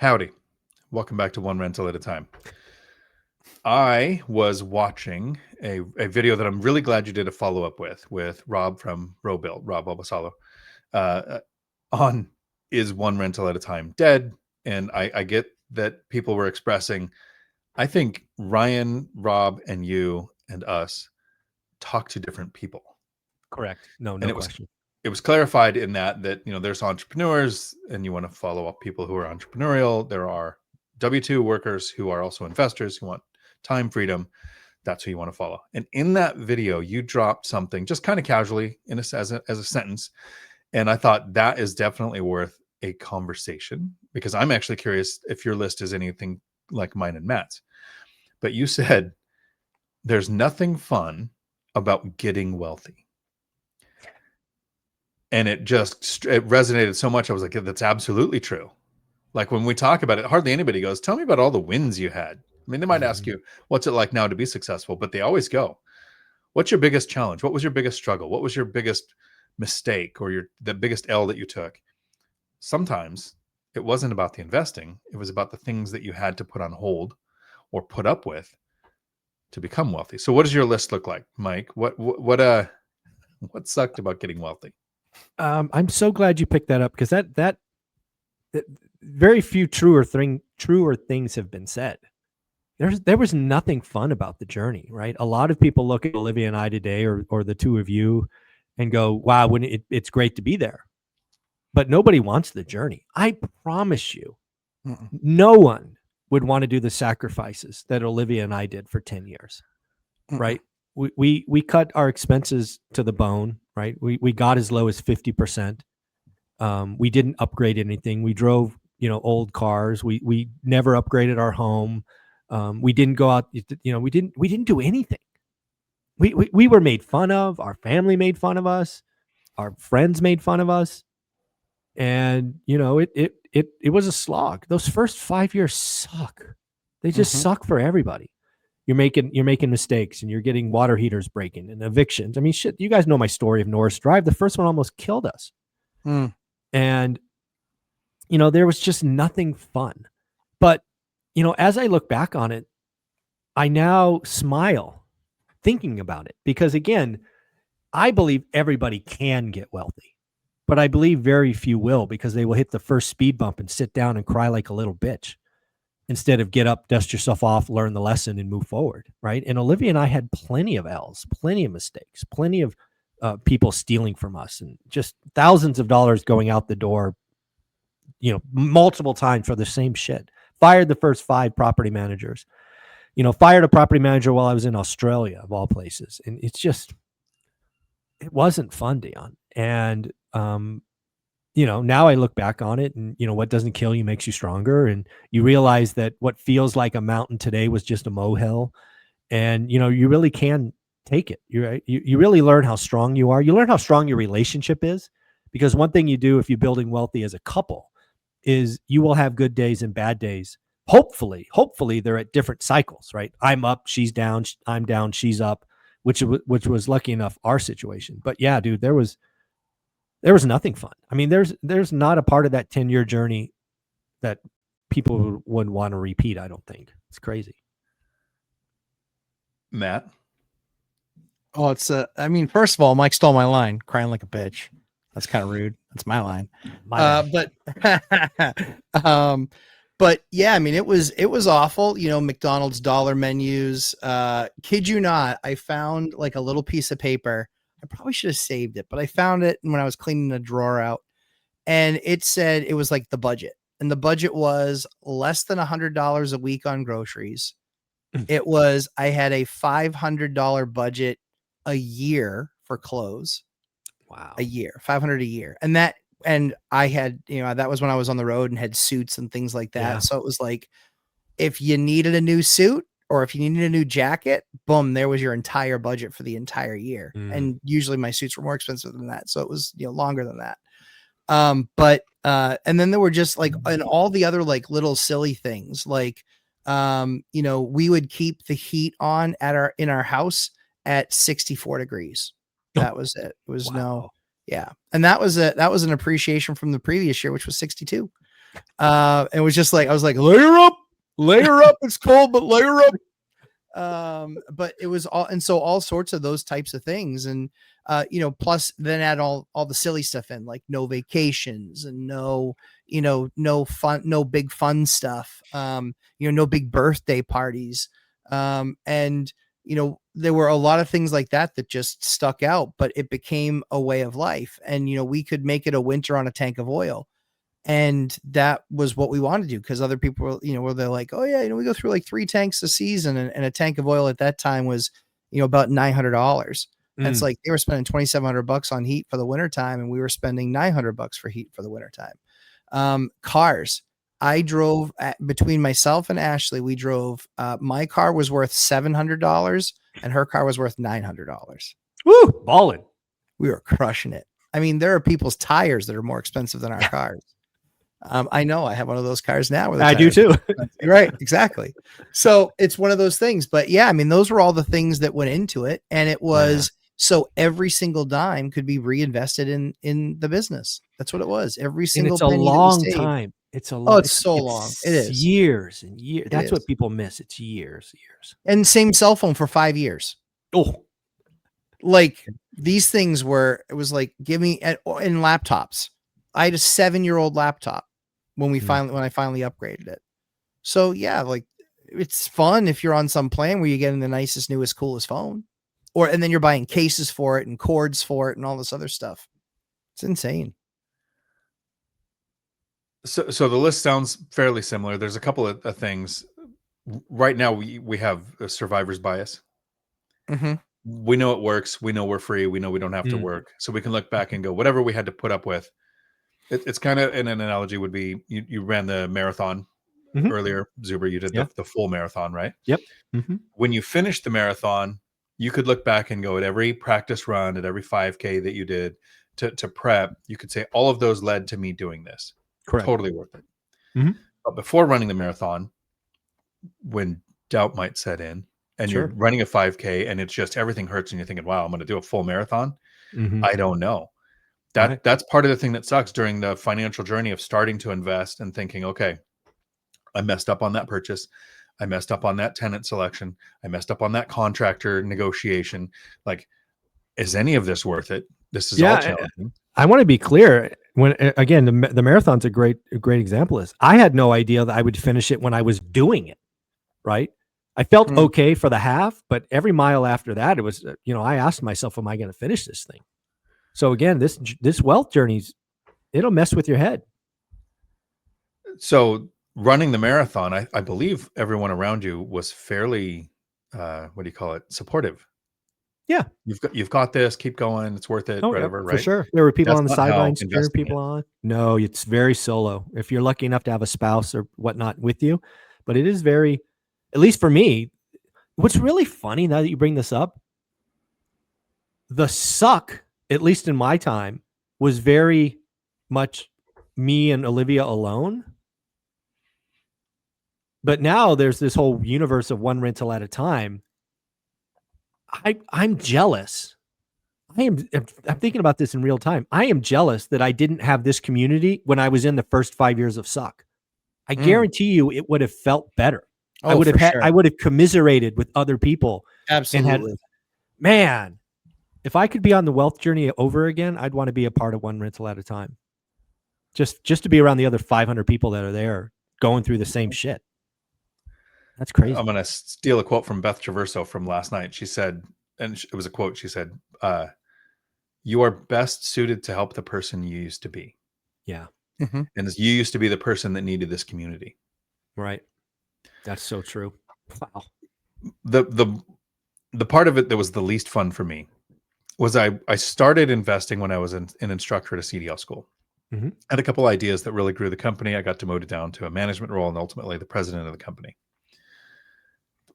Howdy. Welcome back to One Rental at a Time. I was watching a video that I'm really glad you did a follow-up with Rob from Robuild, Rob Obasalo, on Is One Rental at a Time Dead? And I get that people were expressing, I think Ryan, Rob, and you and us talk to different people. Correct. No And question. it was clarified in that there's entrepreneurs and you want to follow up people who are entrepreneurial. There are W-2 workers who are also investors who want time freedom. That's who you want to follow. And in that video, you dropped something just kind of casually as a sentence. And I thought that is definitely worth a conversation, because I'm actually curious if your list is anything like mine and Matt's. But you said there's nothing fun about getting wealthy. And it resonated so much. I was like, that's absolutely true. Like when we talk about it, hardly anybody goes, tell me about all the wins you had. I mean, they might ask you, what's it like now to be successful? But they always go, what's your biggest challenge? What was your biggest struggle? What was your biggest mistake or the biggest L that you took? Sometimes it wasn't about the investing. It was about the things that you had to put on hold or put up with to become wealthy. So what does your list look like, Mike? What sucked about getting wealthy? I'm so glad you picked that up, because that very few truer things have been said. There was nothing fun about the journey, right? A lot of people look at Olivia and I today, or the two of you, and go, "Wow, it's great to be there," but nobody wants the journey. I promise you, no one would want to do the sacrifices that Olivia and I did for 10 years, right? We cut our expenses to the bone, right? We got as low as 50%. We didn't upgrade anything. We drove, old cars. We never upgraded our home. We didn't go out, we didn't do anything. We were made fun of. Our family made fun of us. Our friends made fun of us. And, it was a slog. Those first 5 years suck. They just suck for everybody. You're making mistakes, and you're getting water heaters breaking and evictions. I mean, shit, you guys know my story of Norris Drive. The first one almost killed us. And, there was just nothing fun. But, as I look back on it, I now smile thinking about it, because again, I believe everybody can get wealthy, but I believe very few will, because they will hit the first speed bump and sit down and cry like a little bitch, instead of get up, dust yourself off, learn the lesson, and move forward, right? And Olivia and I had plenty of L's, plenty of mistakes, plenty of people stealing from us, and just thousands of dollars going out the door, multiple times for the same shit. Fired the first 5 property managers, fired a property manager while I was in Australia, of all places. And it wasn't fun, Dion. And, now I look back on it, and, what doesn't kill you makes you stronger. And you realize that what feels like a mountain today was just a molehill. And, you really can take it. You really learn how strong you are. You learn how strong your relationship is, because one thing you do if you're building wealthy as a couple is you will have good days and bad days. Hopefully they're at different cycles, right? I'm up, she's down, I'm down, she's up, which was lucky enough our situation. But yeah, dude, there was nothing fun. I mean, there's not a part of that 10-year journey that people would want to repeat. I don't think. It's crazy. Matt? Oh, it's I mean, first of all, Mike stole my line, crying like a bitch. That's kind of rude. That's my line. But yeah, I mean, it was awful. McDonald's dollar menus. Kid you not, I found like a little piece of paper. I probably should have saved it, but I found it when I was cleaning the drawer out, and it said it was like the budget, and the budget was less than $100 a week on groceries. I had a $500 budget a year for clothes. Wow. A year, $500 a year. And I had, that was when I was on the road and had suits and things like that. Yeah. So it was like, if you needed a new suit or if you needed a new jacket, boom, there was your entire budget for the entire year. And usually my suits were more expensive than that. So it was, longer than that. And then there were just like, and all the other like little silly things, like, we would keep the heat on in our house at 64 degrees. That was it. It was yeah. And that was an appreciation from the previous year, which was 62. It was just like, I was like, layer up. It's cold, but layer up. But it was all, and so all sorts of those types of things. And, plus then add all the silly stuff in, like no vacations and no fun, no big fun stuff. No big birthday parties. And there were a lot of things like that just stuck out, but it became a way of life. And, we could make it a winter on a tank of oil. And that was what we wanted to do, because other people were, they're like, oh yeah, we go through like 3 tanks a season, and a tank of oil at that time was, about $900. And it's like they were spending $2,700 on heat for the wintertime, and we were spending $900 for heat for the wintertime. Cars. I drove between myself and Ashley, we drove, my car was worth $700 and her car was worth $900. Woo, balling. We were crushing it. I mean, there are people's tires that are more expensive than our cars. I know, I have one of those cars now. I do too. Right. Exactly. So it's one of those things, but yeah, I mean, those were all the things that went into it. And it was, so every single dime could be reinvested in the business. That's what it was. Every single penny. It's a long time. It's a long. Oh, it's so long. It is years and years. That's what people miss. It's years. And same cell phone for 5 years. Oh, like these things were, it was like, give me, in laptops. I had a 7-year-old laptop when I finally upgraded it. So yeah, like it's fun if you're on some plan where you're getting the nicest, newest, coolest phone, and then you're buying cases for it and cords for it and all this other stuff. It's insane. So the list sounds fairly similar. There's a couple of things. Right now, we have a survivor's bias. Mm-hmm. We know it works. We know we're free. We know we don't have to work. So we can look back and go, whatever we had to put up with. It's kind of, an analogy would be, you ran the marathon earlier, Zuber. You did the full marathon, right? Yep. When you finished the marathon, you could look back and go, at every practice run, at every 5K that you did to prep, you could say, all of those led to me doing this. Correct. Totally worth it. But before running the marathon, when doubt might set in and you're running a 5K and it's just everything hurts and you're thinking, wow, I'm going to do a full marathon. I don't know. That's part of the thing that sucks during the financial journey of starting to invest and thinking, okay, I messed up on that purchase. I messed up on that tenant selection. I messed up on that contractor negotiation. Like, is any of this worth it? This is all challenging. I want to be clear. When again, the marathon's a great example. Is I had no idea that I would finish it when I was doing it. Right. I felt okay for the half, but every mile after that, it was, I asked myself, am I going to finish this thing? So again, this wealth journey's, it'll mess with your head. So running the marathon, I believe everyone around you was fairly, supportive. Yeah. You've got this, keep going. It's worth it. Whatever. Right. For sure. There were people on the sidelines cheering people on. No, it's very solo. If you're lucky enough to have a spouse or whatnot with you, but it is very, at least for me, what's really funny now that you bring this up, the suck, at least in my time, was very much me and Olivia alone. But now there's this whole universe of one rental at a time. I'm jealous. I'm thinking about this in real time. I am jealous that I didn't have this community when I was in the first 5 years of suck. I guarantee you it would have felt better. I would have commiserated with other people. Absolutely. Man, if I could be on the wealth journey over again, I'd want to be a part of one rental at a time. Just to be around the other 500 people that are there going through the same shit. That's crazy. I'm going to steal a quote from Beth Traverso from last night. She said, and it was a quote. She said, you are best suited to help the person you used to be. Yeah. And you used to be the person that needed this community. Right. That's so true. Wow. The part of it that was the least fun for me was I started investing when I was an instructor at a CDL school. I had a couple ideas that really grew the company. I got demoted down to a management role and ultimately the president of the company.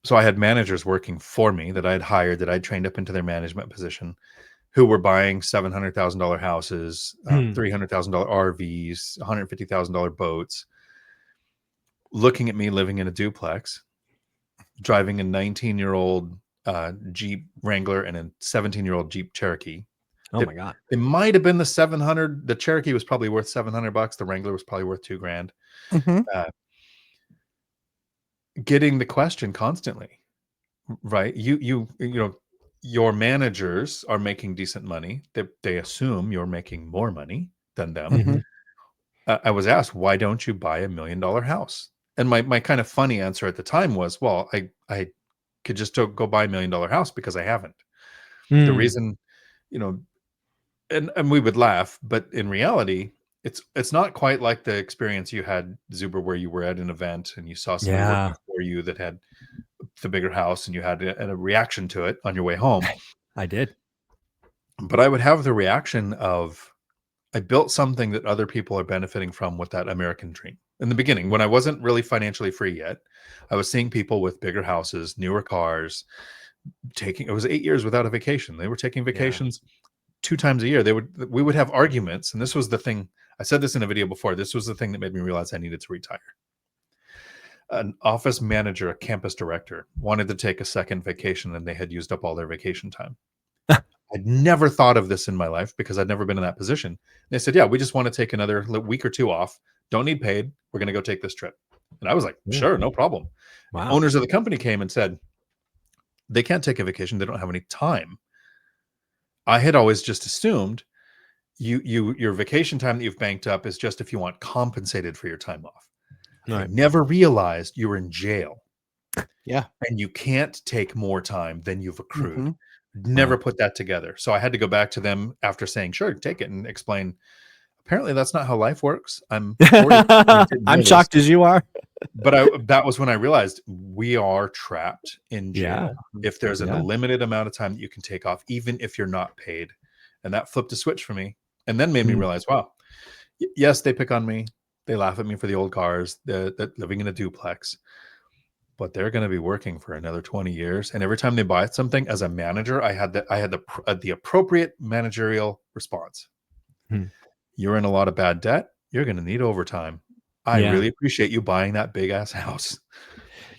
So I had managers working for me that I'd hired, that I'd trained up into their management position, who were buying $700,000 houses, $300,000 RVs, $150,000 boats, looking at me living in a duplex, driving a 19-year-old Jeep Wrangler and a 17-year-old Jeep Cherokee. Oh my God. It might have been the 700. The Cherokee was probably worth $700. The Wrangler was probably worth $2,000. Mhm. Getting the question constantly, right? You know, your managers are making decent money. They assume you're making more money than them. Mhm. I was asked, why don't you buy $1 million house? And my kind of funny answer at the time was, well, I could just go buy $1 million house because I haven't. The Mm. reason, you know, and we would laugh, but in reality, it's not quite like the experience you had, Zuber, where you were at an event and you saw somebody Yeah. working for you that had the bigger house and you had a reaction to it on your way home. I did. But I would have the reaction of, I built something that other people are benefiting from with that American dream. In the beginning, when I wasn't really financially free yet, I was seeing people with bigger houses, newer cars, it was 8 years without a vacation. They were taking vacations 2 times a year. We would have arguments. And this was the thing. I said this in a video before. This was the thing that made me realize I needed to retire. An office manager, a campus director, wanted to take a second vacation and they had used up all their vacation time. I'd never thought of this in my life because I'd never been in that position. They said, yeah, we just want to take another week or two off. Don't need paid. We're going to go take this trip. And I was like, sure, no problem. Wow. Owners of the company came and said, they can't take a vacation. They don't have any time. I had always just assumed your vacation time that you've banked up is just if you want compensated for your time off. I never realized you were in jail. Yeah. And you can't take more time than you've accrued. Mhm. Never put that together. So I had to go back to them after saying, sure, take it, and explain, apparently that's not how life works. I'm 40. I'm shocked as you are. But that was when I realized we are trapped in jail if there's a Yeah. limited amount of time that you can take off, even if you're not paid. And that flipped a switch for me and then made me realize, wow, yes, they pick on me. They laugh at me for the old cars, the living in a duplex, but they're going to be working for another 20 years. And every time they buy something, as a manager, I had the appropriate managerial response. You're in a lot of bad debt. You're going to need overtime. I really appreciate you buying that big ass house.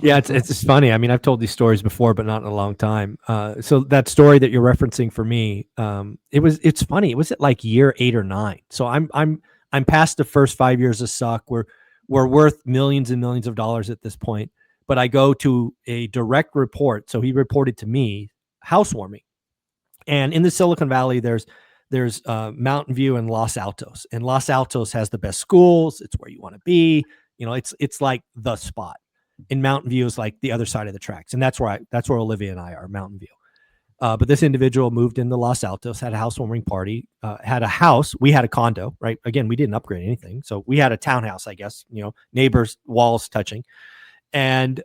Yeah, it's funny. I mean, I've told these stories before, but not in a long time. So that story that you're referencing for me, it's funny. It was at like year 8 or 9. So I'm past the first 5 years of suck. We're worth millions and millions of dollars at this point. But I go to a direct report. So he reported to me housewarming, and in the Silicon Valley, there's Mountain View and Los Altos, and Los Altos has the best schools. It's where you want to be. You know, it's like the spot. And Mountain View is like the other side of the tracks, and that's where Olivia and I are, Mountain View. But this individual moved into Los Altos, had a housewarming party, had a house. We had a condo, right? Again, we didn't upgrade anything, so we had a townhouse, I guess. You know, neighbors, walls touching, and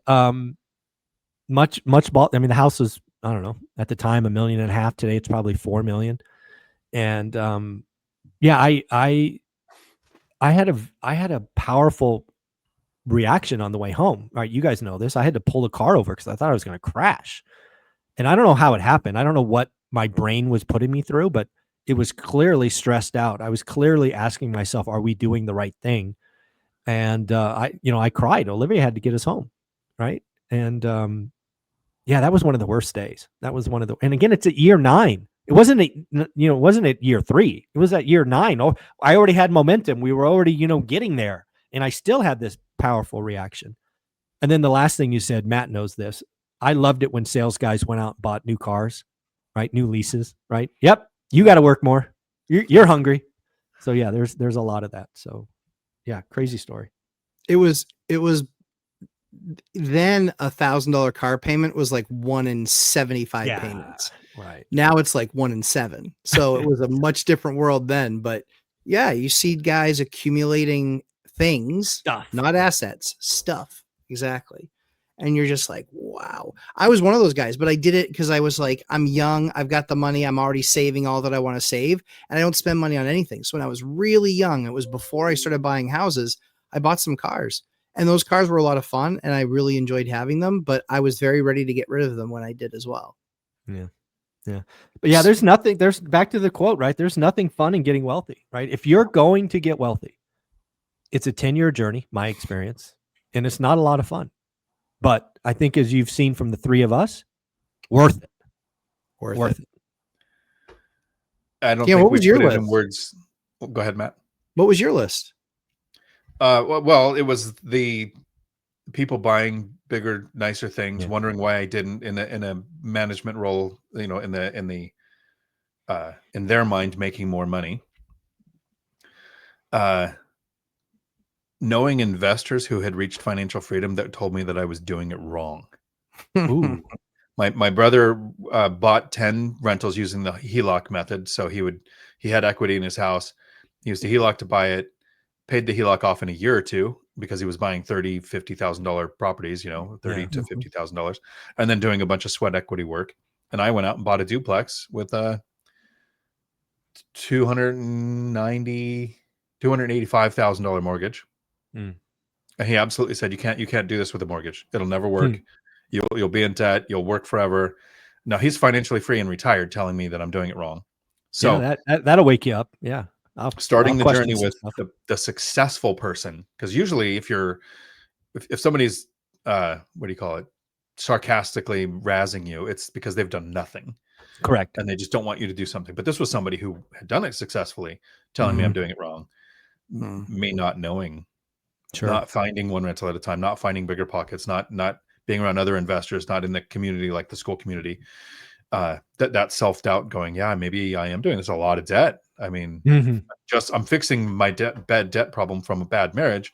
much bought. I mean, the house was, I don't know, at the time $1.5 million. Today it's probably $4 million. And yeah, I had a powerful reaction on the way home. All right, you guys know this. I had to pull the car over because I thought I was going to crash. And I don't know how it happened. I don't know what my brain was putting me through, but it was clearly stressed out. I was clearly asking myself, are we doing the right thing? And I cried. Olivia had to get us home, right? And yeah, that was one of the worst days. That was one of the, and again, it's at year 9. It wasn't at year 3. It was at year 9. Oh, I already had momentum. We were already, getting there. And I still had this powerful reaction. And then the last thing you said, Matt knows this. I loved it when sales guys went out and bought new cars, right? New leases, right? Yep. You got to work more. You're hungry. So yeah, there's a lot of that. So yeah, crazy story. It was then $1,000 car payment was like 1 in 75 payments. Right. Now it's like 1 in 7. So it was a much different world then. But yeah, you see guys accumulating things, Stuff. not assets, stuff. Exactly. And you're just like, wow. I was one of those guys, but I did it because I was like, I'm young. I've got the money. I'm already saving all that I want to save. And I don't spend money on anything. So when I was really young, it was before I started buying houses, I bought some cars. And those cars were a lot of fun. And I really enjoyed having them. But I was very ready to get rid of them when I did as well. Yeah. Yeah. But yeah, there's back to the quote, right? There's nothing fun in getting wealthy, right? If you're going to get wealthy, it's a 10-year journey, my experience. And it's not a lot of fun. But I think, as you've seen from the three of us, worth it. Worth it. I don't Yeah, think what we was your put it in list? words. Oh, go ahead, Matt. What was your list? Well, it was the people buying bigger, nicer things, Yeah. wondering why I didn't in a management role, in their mind, making more money. Knowing investors who had reached financial freedom that told me that I was doing it wrong. Ooh. My brother bought 10 rentals using the HELOC method. So he had equity in his house. He used the HELOC to buy it, paid the HELOC off in a year or two because he was buying $30,000-$50,000 properties, Yeah. $30,000 to $50,000, and then doing a bunch of sweat equity work. And I went out and bought a duplex with a $285,000 mortgage. Mm. And he absolutely said, you can't do this with a mortgage. It'll never work. You'll be in debt. You'll work forever. Now he's financially free and retired, telling me that I'm doing it wrong. So Yeah, that'll wake you up. Yeah. I'll starting the question journey some with stuff. the successful person, because usually if somebody's what do you call it, sarcastically razzing you, it's because they've done nothing Correct. and they just don't want you to do something. But this was somebody who had done it successfully, telling me I'm doing it wrong. Me not knowing, Sure. not finding one rental at a time, not finding bigger pockets, not being around other investors, not in the community, like the school community. That self-doubt going, yeah, maybe I am doing this, a lot of debt. I mean, I'm fixing my bad debt problem from a bad marriage.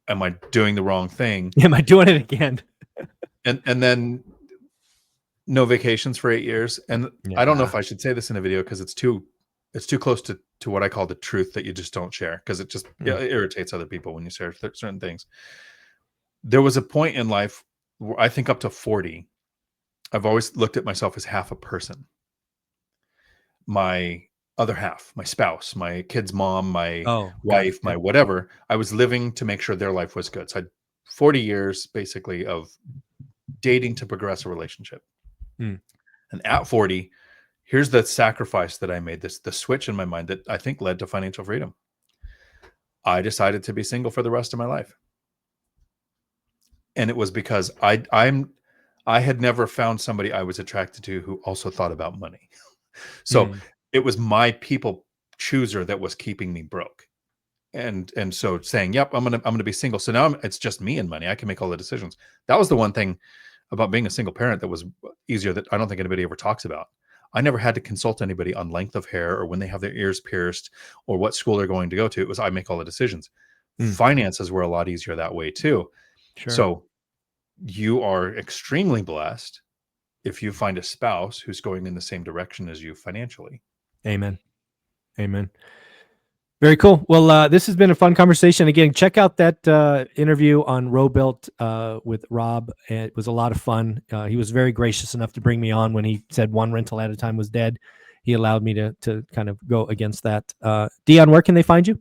Am I doing the wrong thing? Am I doing it again? And then no vacations for 8 years. And I don't know if I should say this in a video because it's too close to what I call the truth that you just don't share, because it just it irritates other people when you share certain things. There was a point in life where I think up to 40, I've always looked at myself as half a person. My other half, my spouse, my kid's mom, my wife, my whatever, I was living to make sure their life was good. So I had 40 years basically of dating to progress a relationship. And at 40, here's the sacrifice that I made, the switch in my mind that I think led to financial freedom. I decided to be single for the rest of my life. And it was because I had never found somebody I was attracted to who also thought about money. So it was my people chooser that was keeping me broke. And so saying, yep, I'm gonna be single. So now it's just me and money. I can make all the decisions. That was the one thing about being a single parent that was easier, that I don't think anybody ever talks about. I never had to consult anybody on length of hair or when they have their ears pierced or what school they're going to go to. It was, I make all the decisions. Finances were a lot easier that way too. Sure. So you are extremely blessed if you find a spouse who's going in the same direction as you financially. Amen. Very cool. Well, this has been a fun conversation. Again, check out that interview on Robuilt with Rob. It was a lot of fun. He was very gracious enough to bring me on when he said one rental at a time was dead. He allowed me to kind of go against that. Dion, where can they find you?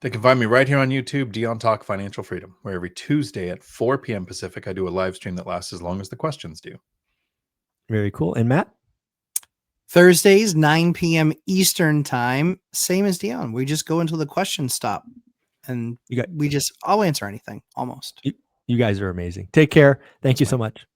They can find me right here on YouTube, Dion Talk Financial Freedom, where every Tuesday at 4 p.m. Pacific, I do a live stream that lasts as long as the questions do. Very cool. And Matt? Thursdays, 9 p.m. Eastern time, same as Dion. We just go until the questions stop. And I'll answer anything almost. You guys are amazing. Take care. Thank you so much.